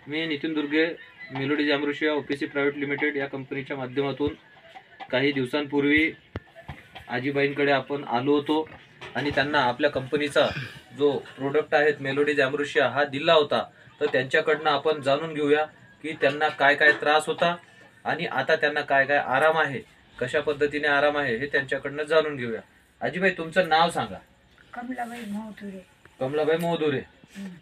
मी नितीन दुर्गे, melodies अमृशिया OPC private limited या कंपनीच्या माध्यमातून काही दिवसांपूर्वी आजीबाईंकडे आपण आलो होतो आणि त्यांना आपल्या कंपनीचा जो प्रोडक्ट आहे मेलोडीज अमृशिया हा दिला होता. तर त्यांच्याकडनं आपण जाणून घेऊया की त्यांना काय काय त्रास होता आणि आता त्यांना काय काय आराम आहे, कशा पद्धतीने आराम आहे हे त्यांच्याकडनं जाणून घेऊया. आजीबाई, तुमचं नाव सांगा. कमलाबाई मोहतुरे. कमलाबाई मोहदुरे.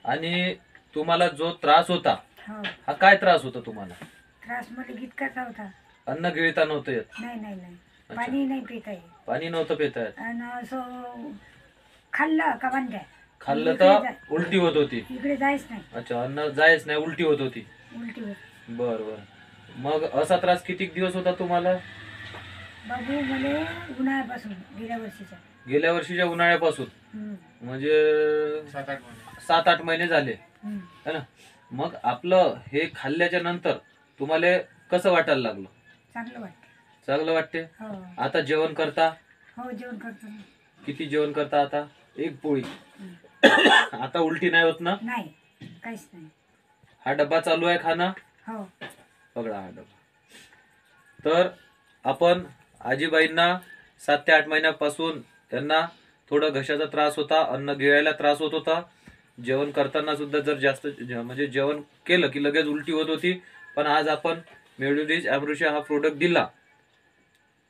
आणि तुम्हाला जो त्रास होता हो, हा काय त्रास होता तुम्हाला? त्रास मला इतकाच होता. अन्न गिळता नव्हतं येत? नाही नाही नाही, पाणी नाही पिता येत. पाणी नव्हतं पिता येत? आणि असं खाल्लं का बांध्या खाल्लं तर उलटी होत होती? इकडे जायच नाही. अच्छा, अन्न जायच नाही, उलटी होत होती? उलटी होत. बर बर. मग असा त्रास किती दिवस होता तुम्हाला? बाबू मला उन्हाळ्यापासून गेल्या वर्षीच्या उन्हाळ्यापासून? म्हणजे 7-8 महिने झाले है ना? मग आपलं हे खाल्ल्याच्या नंतर तुम्हाला कसं वाटायला लागलं? चांगलं वाटतं. चांगलं वाटते? हो आता जेवण करता? हो, जेवण करतो ना. किती जेवण करता आता? एक पोळी. आता उलटी नाही होत ना? नाही, काहीच नाही. हा डब्बा चालू आहे खाणं? हो. पकडा हा डब्बा. तर आपण आजीबाईंना 7 ते 8 महिन्यापासून त्यांना थोडा घशाचा त्रास होता, अन्न गिळायला त्रास होत होता, जेवण करताना सुद्धा जर जास्त म्हणजे जेवण केलं की लगेच उलटी होत होती. पण आज आपण मेलोडीज अमृशिया हा प्रोडक्ट दिला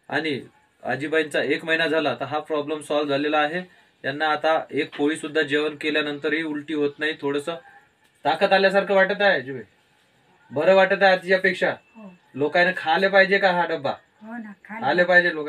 आणि आजीबाईंचा 1 महिना झाला तर हा प्रॉब्लेम सॉल्व्ह झालेला आहे. त्यांना आता एक पोळी सुद्धा जेवण केल्यानंतरही उलटी होत नाही. थोडस ताकद आल्यासारखं वाटत आहे आजीबाई? बरं वाटत आहे आजच्यापेक्षा? हो लोकांनी खायला पाहिजे का हा डब्बा? हो ना, खायला पाहिजे लोक.